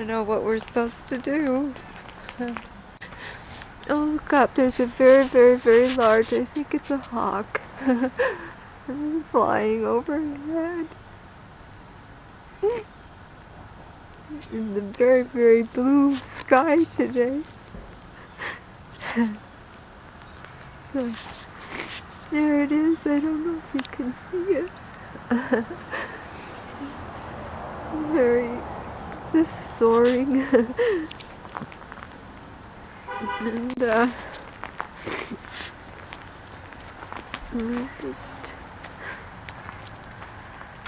don't know what we're supposed to do. Oh, look up. There's a very, very, very large, I think it's a hawk, flying overhead. In the very, very blue sky today. So, there it is. I don't know if you can see it. It's very, just soaring. And I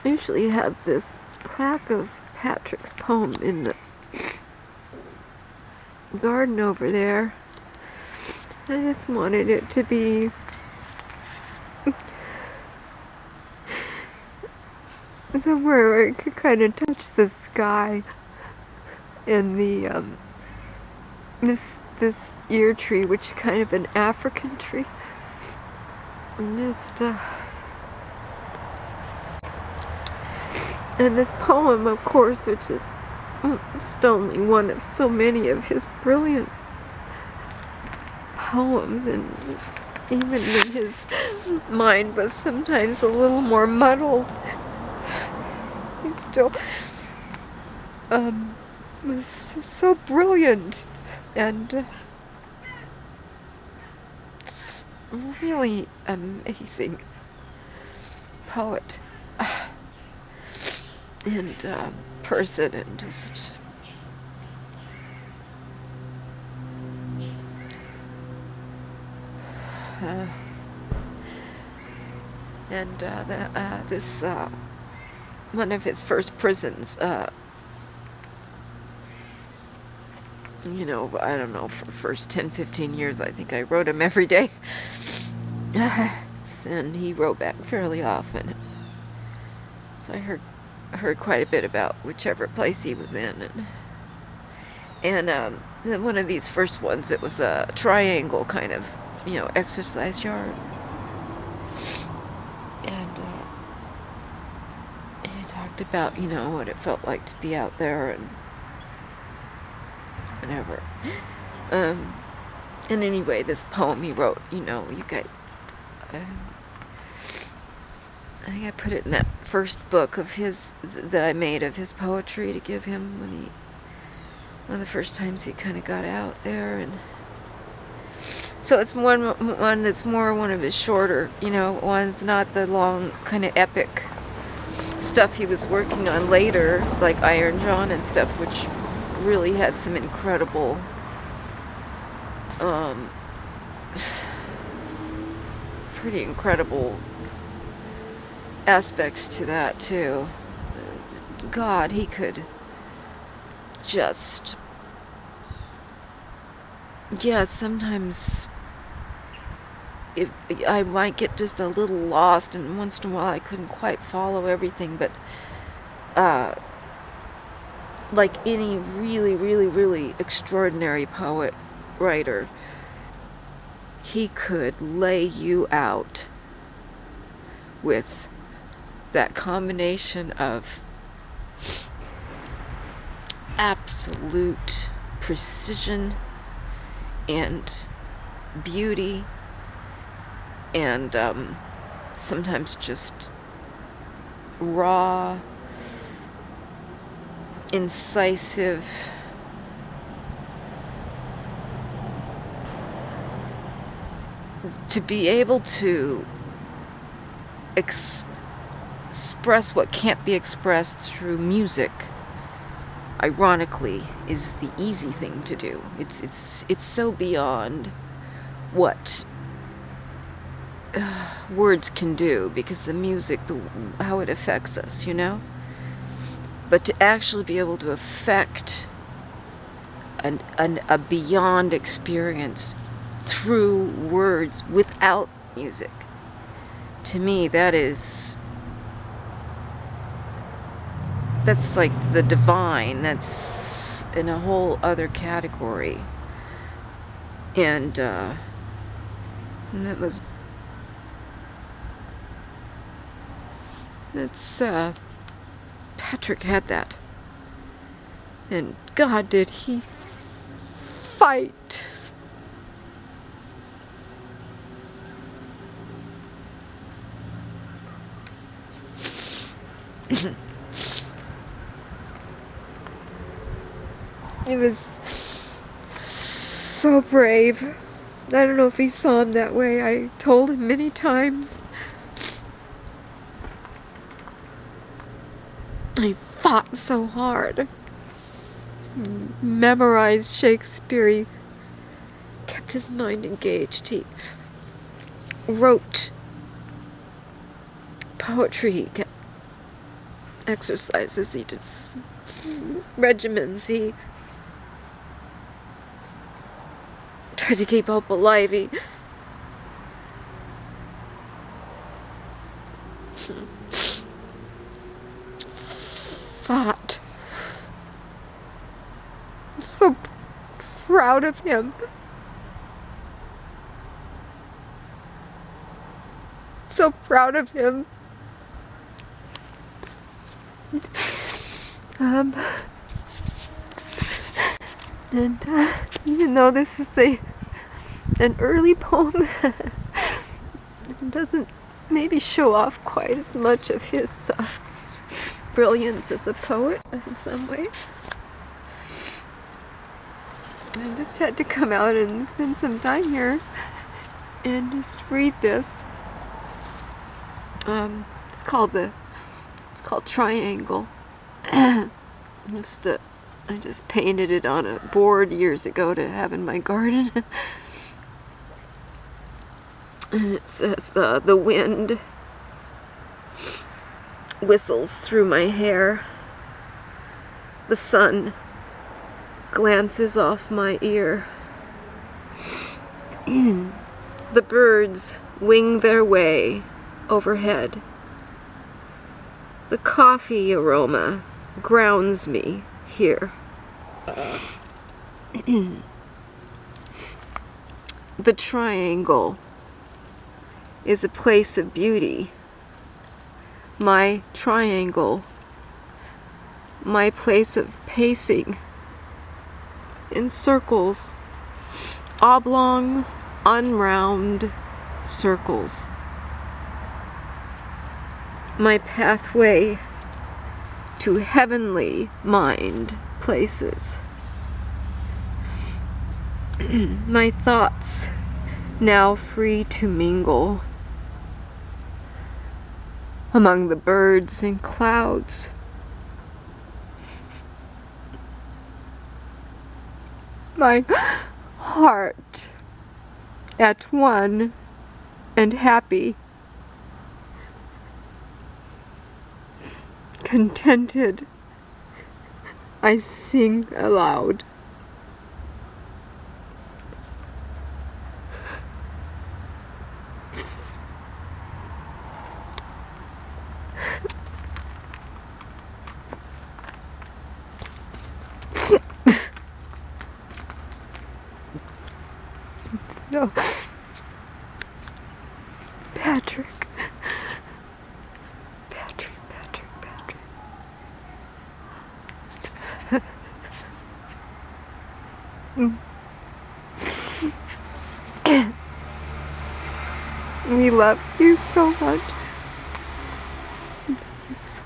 usually have this plaque of Patrick's poem in the garden over there. I just wanted it to be somewhere where it could kind of touch the sky and the this ear tree, which is kind of an African tree. And just and this poem, of course, which is just only one of so many of his brilliant poems, and even when his mind was sometimes a little more muddled, he still was so brilliant and really amazing poet and person, and just this one of his first prisons, you know, I don't know, for the first 10-15 years I think I wrote him every day. And he wrote back fairly often, so I heard quite a bit about whichever place he was in. And then one of these first ones, it was a triangle kind of, you know, exercise yard, and he talked about, you know, what it felt like to be out there and whatever. And anyway, this poem he wrote, you know, you guys, I think I put it in that first book of his that I made of his poetry to give him one of the first times he kind of got out there. And so it's one that's more one of his shorter, you know, ones, not the long kind of epic stuff he was working on later, like Iron John and stuff, which really had some incredible pretty incredible aspects to that too. God, he could just, yeah, sometimes I might get just a little lost, and once in a while I couldn't quite follow everything, but like any really, really, really extraordinary poet, writer, he could lay you out with that combination of absolute precision and beauty, and sometimes just raw, incisive, to be able to express what can't be expressed through music, ironically, is the easy thing to do. It's so beyond what words can do, because the music, how it affects us, you know? But to actually be able to affect a beyond experience through words without music, to me, that's like the divine. That's in a whole other category. And that's Patrick had that. And God, did he fight. It was so brave. I don't know if he saw him that way. I told him many times. He fought so hard. Memorized Shakespeare. He kept his mind engaged. He wrote poetry. He kept exercises. He did regimens. He tried to keep hope alive. He fought. I'm so proud of him. So proud of him. And even though this is an early poem, it doesn't maybe show off quite as much of his brilliance as a poet in some ways. I just had to come out and spend some time here and just read this. It's called Triangle. I just painted it on a board years ago to have in my garden. And it says, the wind whistles through my hair. The sun glances off my ear. The birds wing their way overhead. The coffee aroma grounds me here. The triangle is a place of beauty. My triangle, my place of pacing in circles, oblong, unround circles. My pathway to heavenly mind places. My thoughts now free to mingle among the birds and clouds. My heart at one and happy. Contented, I sing aloud. So, Patrick. We love you so much. Yes.